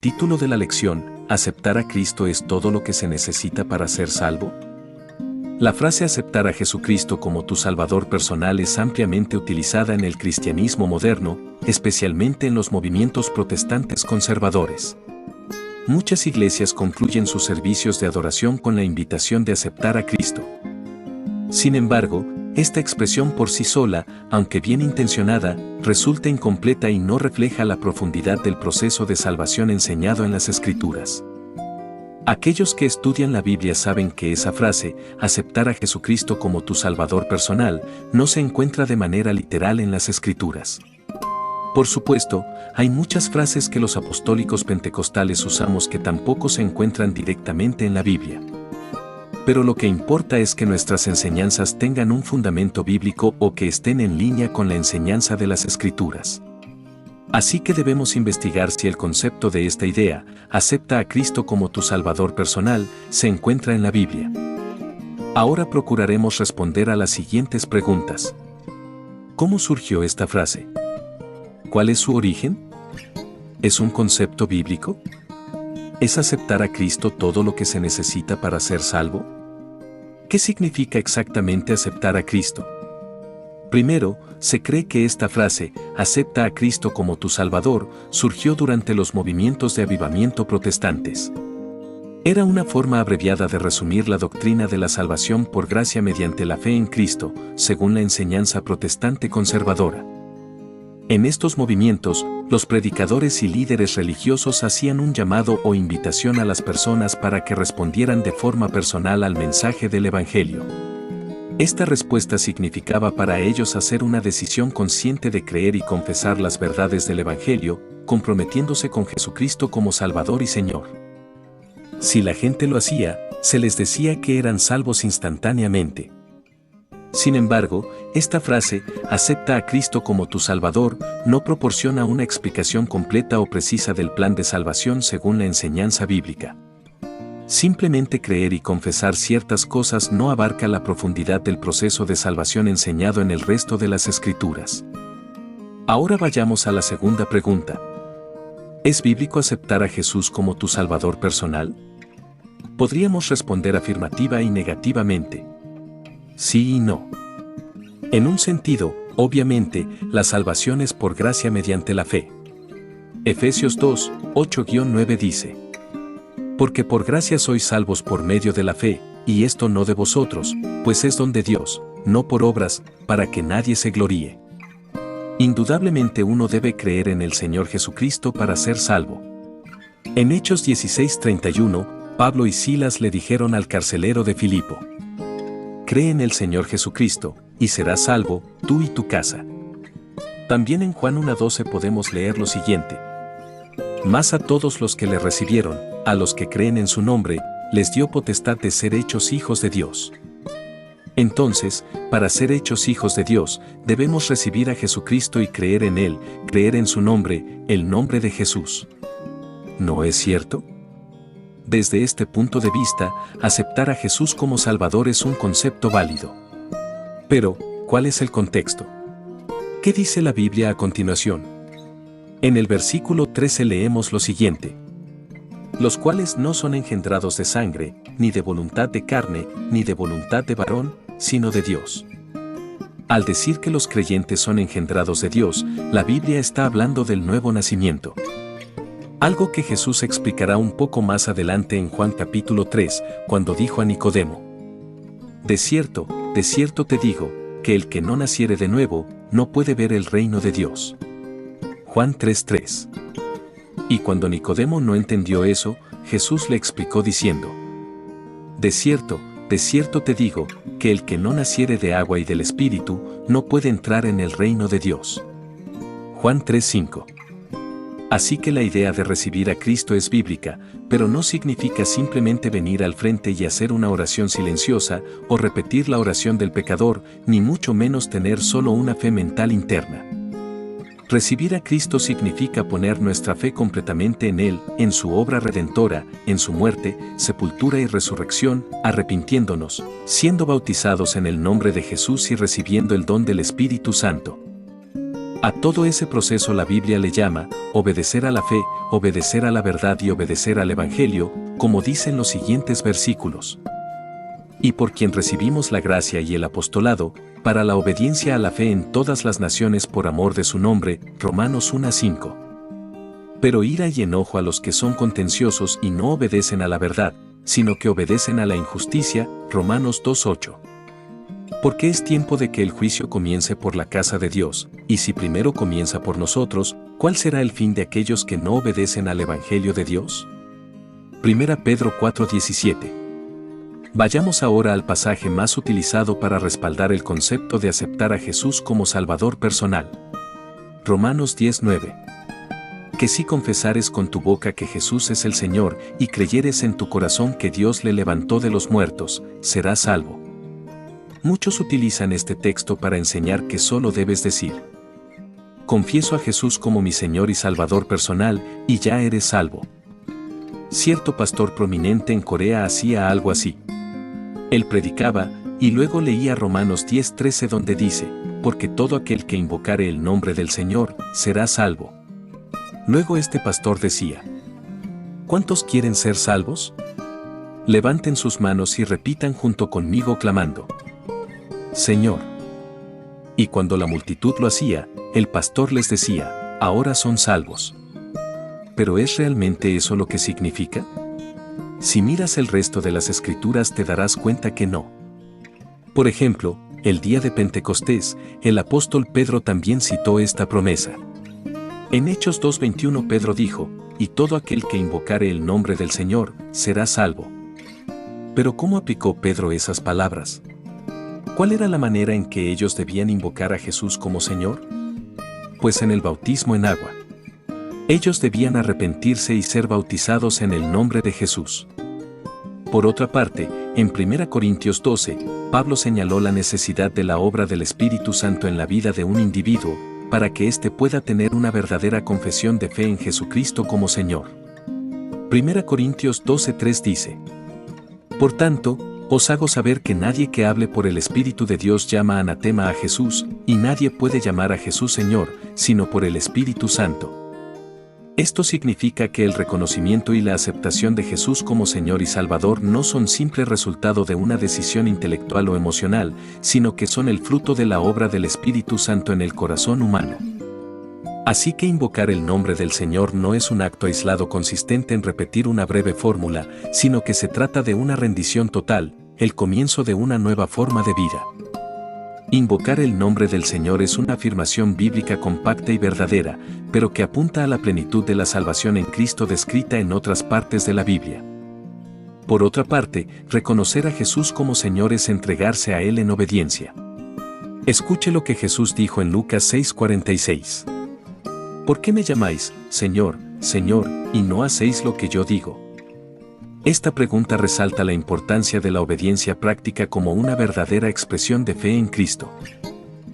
Título de la lección: ¿aceptar a Cristo es todo lo que se necesita para ser salvo? La frase aceptar a Jesucristo como tu Salvador personal es ampliamente utilizada en el cristianismo moderno, especialmente en los movimientos protestantes conservadores. Muchas iglesias concluyen sus servicios de adoración con la invitación de aceptar a Cristo. Sin embargo, esta expresión por sí sola, aunque bien intencionada, resulta incompleta y no refleja la profundidad del proceso de salvación enseñado en las Escrituras. Aquellos que estudian la Biblia saben que esa frase, aceptar a Jesucristo como tu Salvador personal, no se encuentra de manera literal en las Escrituras. Por supuesto, hay muchas frases que los apostólicos pentecostales usamos que tampoco se encuentran directamente en la Biblia. Pero lo que importa es que nuestras enseñanzas tengan un fundamento bíblico o que estén en línea con la enseñanza de las Escrituras. Así que debemos investigar si el concepto de esta idea, acepta a Cristo como tu Salvador personal, se encuentra en la Biblia. Ahora procuraremos responder a las siguientes preguntas. ¿Cómo surgió esta frase? ¿Cuál es su origen? ¿Es un concepto bíblico? ¿Es aceptar a Cristo todo lo que se necesita para ser salvo? ¿Qué significa exactamente aceptar a Cristo? Primero, se cree que esta frase, acepta a Cristo como tu Salvador, surgió durante los movimientos de avivamiento protestantes. Era una forma abreviada de resumir la doctrina de la salvación por gracia mediante la fe en Cristo, según la enseñanza protestante conservadora. En estos movimientos, los predicadores y líderes religiosos hacían un llamado o invitación a las personas para que respondieran de forma personal al mensaje del Evangelio. Esta respuesta significaba para ellos hacer una decisión consciente de creer y confesar las verdades del Evangelio, comprometiéndose con Jesucristo como Salvador y Señor. Si la gente lo hacía, se les decía que eran salvos instantáneamente. Sin embargo, esta frase, acepta a Cristo como tu Salvador, no proporciona una explicación completa o precisa del plan de salvación según la enseñanza bíblica. Simplemente creer y confesar ciertas cosas no abarca la profundidad del proceso de salvación enseñado en el resto de las Escrituras. Ahora vayamos a la segunda pregunta. ¿Es bíblico aceptar a Jesús como tu Salvador personal? Podríamos responder afirmativa y negativamente. Sí y no. En un sentido, obviamente, la salvación es por gracia mediante la fe. Efesios 2, 8-9 dice: Porque por gracia sois salvos por medio de la fe, y esto no de vosotros, pues es don de Dios, no por obras, para que nadie se gloríe. Indudablemente uno debe creer en el Señor Jesucristo para ser salvo. En Hechos 16:31, Pablo y Silas le dijeron al carcelero de Filipo: Cree en el Señor Jesucristo, y serás salvo, tú y tu casa. También en Juan 1:12 podemos leer lo siguiente: Mas a todos los que le recibieron, a los que creen en su nombre, les dio potestad de ser hechos hijos de Dios. Entonces, para ser hechos hijos de Dios, debemos recibir a Jesucristo y creer en Él, creer en su nombre, el nombre de Jesús. ¿No es cierto? Desde este punto de vista, aceptar a Jesús como Salvador es un concepto válido. Pero, ¿cuál es el contexto? ¿Qué dice la Biblia a continuación? En el versículo 13 leemos lo siguiente: Los cuales no son engendrados de sangre, ni de voluntad de carne, ni de voluntad de varón, sino de Dios. Al decir que los creyentes son engendrados de Dios, la Biblia está hablando del nuevo nacimiento. Algo que Jesús explicará un poco más adelante en Juan capítulo 3, cuando dijo a Nicodemo: de cierto te digo, que el que no naciere de nuevo, no puede ver el reino de Dios. Juan 3:3. Y cuando Nicodemo no entendió eso, Jesús le explicó diciendo: de cierto te digo, que el que no naciere de agua y del Espíritu, no puede entrar en el reino de Dios. Juan 3:5. Así que la idea de recibir a Cristo es bíblica, pero no significa simplemente venir al frente y hacer una oración silenciosa, o repetir la oración del pecador, ni mucho menos tener solo una fe mental interna. Recibir a Cristo significa poner nuestra fe completamente en Él, en su obra redentora, en su muerte, sepultura y resurrección, arrepintiéndonos, siendo bautizados en el nombre de Jesús y recibiendo el don del Espíritu Santo. A todo ese proceso la Biblia le llama obedecer a la fe, obedecer a la verdad y obedecer al Evangelio, como dicen los siguientes versículos. Y por quien recibimos la gracia y el apostolado, para la obediencia a la fe en todas las naciones por amor de su nombre, Romanos 1:5. Pero ira y enojo a los que son contenciosos y no obedecen a la verdad, sino que obedecen a la injusticia, Romanos 2:8. Porque es tiempo de que el juicio comience por la casa de Dios, y si primero comienza por nosotros, ¿cuál será el fin de aquellos que no obedecen al Evangelio de Dios? 1 Pedro 4:17. Vayamos ahora al pasaje más utilizado para respaldar el concepto de aceptar a Jesús como Salvador personal. Romanos 10:9. Que si confesares con tu boca que Jesús es el Señor y creyeres en tu corazón que Dios le levantó de los muertos, serás salvo. Muchos utilizan este texto para enseñar que solo debes decir: confieso a Jesús como mi Señor y Salvador personal, y ya eres salvo. Cierto pastor prominente en Corea hacía algo así. Él predicaba, y luego leía Romanos 10:13 donde dice: porque todo aquel que invocare el nombre del Señor, será salvo. Luego este pastor decía: ¿cuántos quieren ser salvos? Levanten sus manos y repitan junto conmigo clamando: Señor. Y cuando la multitud lo hacía, el pastor les decía: ahora son salvos. ¿Pero es realmente eso lo que significa? Si miras el resto de las Escrituras te darás cuenta que no. Por ejemplo, el día de Pentecostés, el apóstol Pedro también citó esta promesa. En Hechos 2:21 Pedro dijo: y todo aquel que invocare el nombre del Señor, será salvo. Pero ¿cómo aplicó Pedro esas palabras? ¿Cuál era la manera en que ellos debían invocar a Jesús como Señor? Pues en el bautismo en agua. Ellos debían arrepentirse y ser bautizados en el nombre de Jesús. Por otra parte, en 1 Corintios 12, Pablo señaló la necesidad de la obra del Espíritu Santo en la vida de un individuo, para que éste pueda tener una verdadera confesión de fe en Jesucristo como Señor. 1 Corintios 12:3 dice: por tanto, os hago saber que nadie que hable por el Espíritu de Dios llama anatema a Jesús, y nadie puede llamar a Jesús Señor, sino por el Espíritu Santo. Esto significa que el reconocimiento y la aceptación de Jesús como Señor y Salvador no son simple resultado de una decisión intelectual o emocional, sino que son el fruto de la obra del Espíritu Santo en el corazón humano. Así que invocar el nombre del Señor no es un acto aislado consistente en repetir una breve fórmula, sino que se trata de una rendición total, el comienzo de una nueva forma de vida. Invocar el nombre del Señor es una afirmación bíblica compacta y verdadera, pero que apunta a la plenitud de la salvación en Cristo descrita en otras partes de la Biblia. Por otra parte, reconocer a Jesús como Señor es entregarse a Él en obediencia. Escuche lo que Jesús dijo en Lucas 6:46. ¿Por qué me llamáis, Señor, Señor, y no hacéis lo que yo digo? Esta pregunta resalta la importancia de la obediencia práctica como una verdadera expresión de fe en Cristo.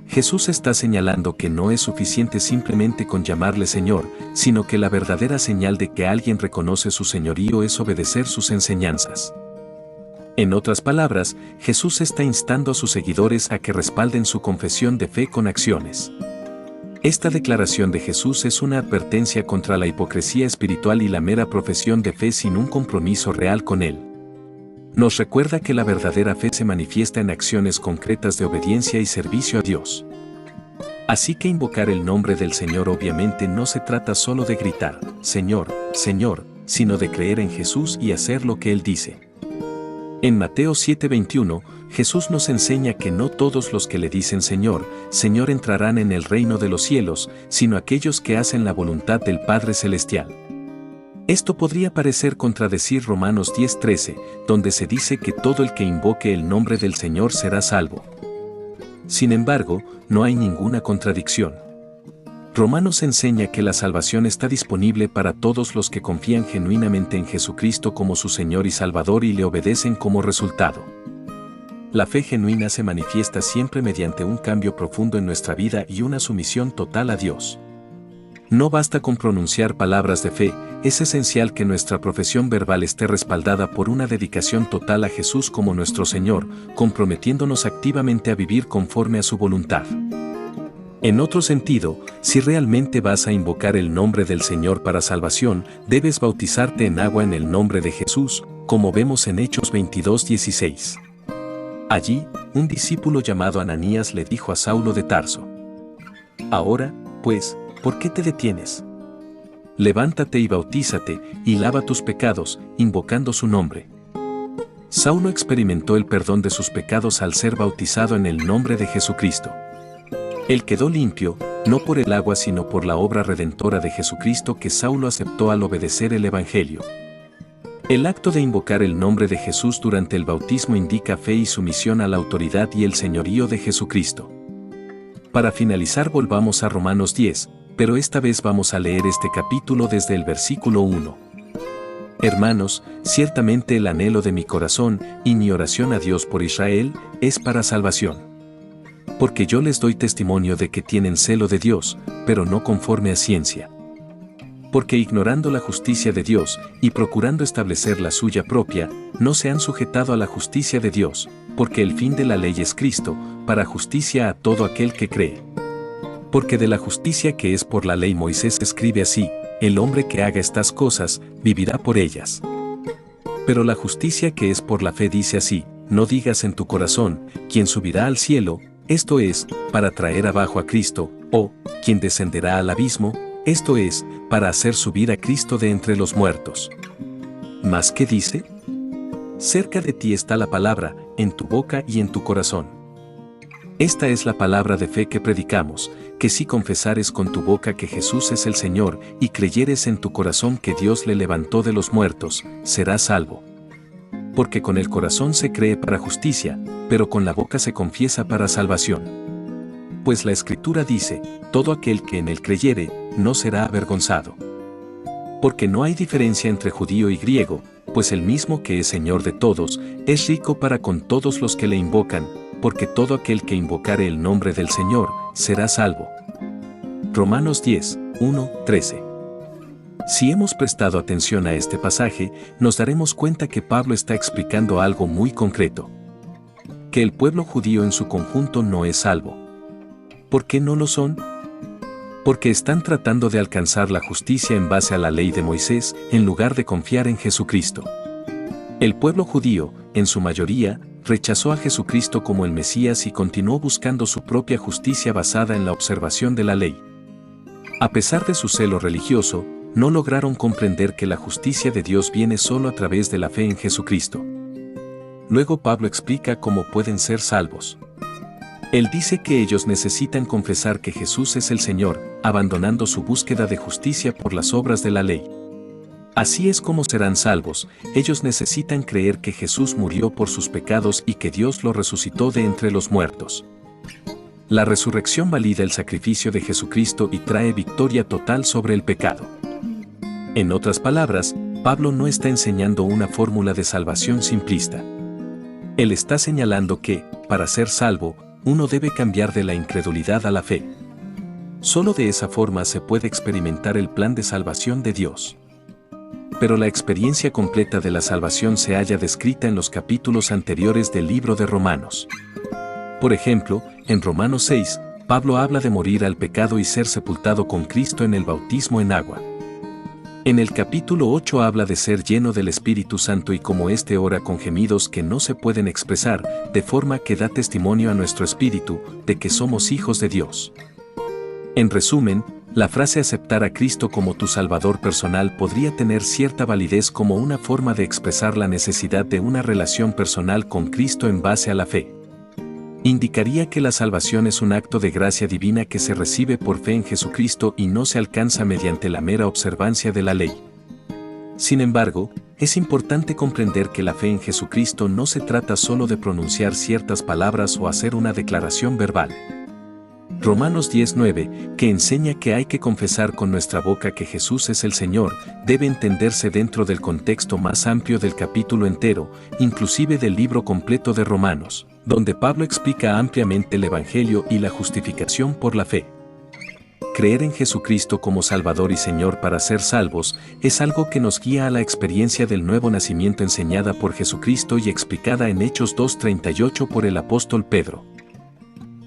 Jesús está señalando que no es suficiente simplemente con llamarle Señor, sino que la verdadera señal de que alguien reconoce su señorío es obedecer sus enseñanzas. En otras palabras, Jesús está instando a sus seguidores a que respalden su confesión de fe con acciones. Esta declaración de Jesús es una advertencia contra la hipocresía espiritual y la mera profesión de fe sin un compromiso real con Él. Nos recuerda que la verdadera fe se manifiesta en acciones concretas de obediencia y servicio a Dios. Así que invocar el nombre del Señor obviamente no se trata solo de gritar, Señor, Señor, sino de creer en Jesús y hacer lo que Él dice. En Mateo 7:21, Jesús nos enseña que no todos los que le dicen Señor, Señor entrarán en el reino de los cielos, sino aquellos que hacen la voluntad del Padre Celestial. Esto podría parecer contradecir Romanos 10:13, donde se dice que todo el que invoque el nombre del Señor será salvo. Sin embargo, no hay ninguna contradicción. Romanos enseña que la salvación está disponible para todos los que confían genuinamente en Jesucristo como su Señor y Salvador y le obedecen como resultado. La fe genuina se manifiesta siempre mediante un cambio profundo en nuestra vida y una sumisión total a Dios. No basta con pronunciar palabras de fe, es esencial que nuestra profesión verbal esté respaldada por una dedicación total a Jesús como nuestro Señor, comprometiéndonos activamente a vivir conforme a su voluntad. En otro sentido, si realmente vas a invocar el nombre del Señor para salvación, debes bautizarte en agua en el nombre de Jesús, como vemos en Hechos 22:16. Allí, un discípulo llamado Ananías le dijo a Saulo de Tarso: «Ahora, pues, ¿por qué te detienes? Levántate y bautízate, y lava tus pecados, invocando su nombre». Saulo experimentó el perdón de sus pecados al ser bautizado en el nombre de Jesucristo. Él quedó limpio, no por el agua sino por la obra redentora de Jesucristo que Saulo aceptó al obedecer el Evangelio. El acto de invocar el nombre de Jesús durante el bautismo indica fe y sumisión a la autoridad y el señorío de Jesucristo. Para finalizar, volvamos a Romanos 10, pero esta vez vamos a leer este capítulo desde el versículo 1. Hermanos, ciertamente el anhelo de mi corazón y mi oración a Dios por Israel es para salvación. Porque yo les doy testimonio de que tienen celo de Dios, pero no conforme a ciencia. Porque ignorando la justicia de Dios y procurando establecer la suya propia, no se han sujetado a la justicia de Dios, porque el fin de la ley es Cristo, para justicia a todo aquel que cree. Porque de la justicia que es por la ley Moisés escribe así: el hombre que haga estas cosas, vivirá por ellas. Pero la justicia que es por la fe dice así: no digas en tu corazón, ¿quién subirá al cielo? Esto es, para traer abajo a Cristo, o, ¿quién descenderá al abismo? Esto es, para hacer subir a Cristo de entre los muertos. ¿Mas qué dice? Cerca de ti está la palabra, en tu boca y en tu corazón. Esta es la palabra de fe que predicamos, que si confesares con tu boca que Jesús es el Señor, y creyeres en tu corazón que Dios le levantó de los muertos, serás salvo. Porque con el corazón se cree para justicia, pero con la boca se confiesa para salvación. Pues la Escritura dice: todo aquel que en él creyere, no será avergonzado. Porque no hay diferencia entre judío y griego, pues el mismo que es Señor de todos, es rico para con todos los que le invocan, porque todo aquel que invocare el nombre del Señor, será salvo. Romanos 10, 1, 13. Si hemos prestado atención a este pasaje, nos daremos cuenta que Pablo está explicando algo muy concreto. Que el pueblo judío en su conjunto no es salvo. ¿Por qué no lo son? Porque están tratando de alcanzar la justicia en base a la ley de Moisés, en lugar de confiar en Jesucristo. El pueblo judío, en su mayoría, rechazó a Jesucristo como el Mesías y continuó buscando su propia justicia basada en la observación de la ley. A pesar de su celo religioso, no lograron comprender que la justicia de Dios viene solo a través de la fe en Jesucristo. Luego Pablo explica cómo pueden ser salvos. Él dice que ellos necesitan confesar que Jesús es el Señor, abandonando su búsqueda de justicia por las obras de la ley. Así es como serán salvos. Ellos necesitan creer que Jesús murió por sus pecados y que Dios lo resucitó de entre los muertos. La resurrección valida el sacrificio de Jesucristo y trae victoria total sobre el pecado. En otras palabras, Pablo no está enseñando una fórmula de salvación simplista. Él está señalando que, para ser salvo, uno debe cambiar de la incredulidad a la fe. Solo de esa forma se puede experimentar el plan de salvación de Dios. Pero la experiencia completa de la salvación se halla descrita en los capítulos anteriores del libro de Romanos. Por ejemplo, en Romanos 6, Pablo habla de morir al pecado y ser sepultado con Cristo en el bautismo en agua. En el capítulo 8 habla de ser lleno del Espíritu Santo y cómo éste ora con gemidos que no se pueden expresar, de forma que da testimonio a nuestro espíritu de que somos hijos de Dios. En resumen, la frase aceptar a Cristo como tu Salvador personal podría tener cierta validez como una forma de expresar la necesidad de una relación personal con Cristo en base a la fe. Indicaría que la salvación es un acto de gracia divina que se recibe por fe en Jesucristo y no se alcanza mediante la mera observancia de la ley. Sin embargo, es importante comprender que la fe en Jesucristo no se trata solo de pronunciar ciertas palabras o hacer una declaración verbal. Romanos 10:9, que enseña que hay que confesar con nuestra boca que Jesús es el Señor, debe entenderse dentro del contexto más amplio del capítulo entero, inclusive del libro completo de Romanos, donde Pablo explica ampliamente el Evangelio y la justificación por la fe. Creer en Jesucristo como Salvador y Señor para ser salvos es algo que nos guía a la experiencia del nuevo nacimiento enseñada por Jesucristo y explicada en Hechos 2:38 por el apóstol Pedro.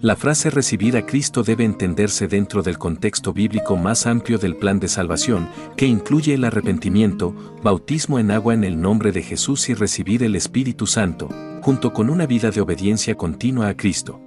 La frase recibir a Cristo debe entenderse dentro del contexto bíblico más amplio del plan de salvación, que incluye el arrepentimiento, bautismo en agua en el nombre de Jesús y recibir el Espíritu Santo, junto con una vida de obediencia continua a Cristo.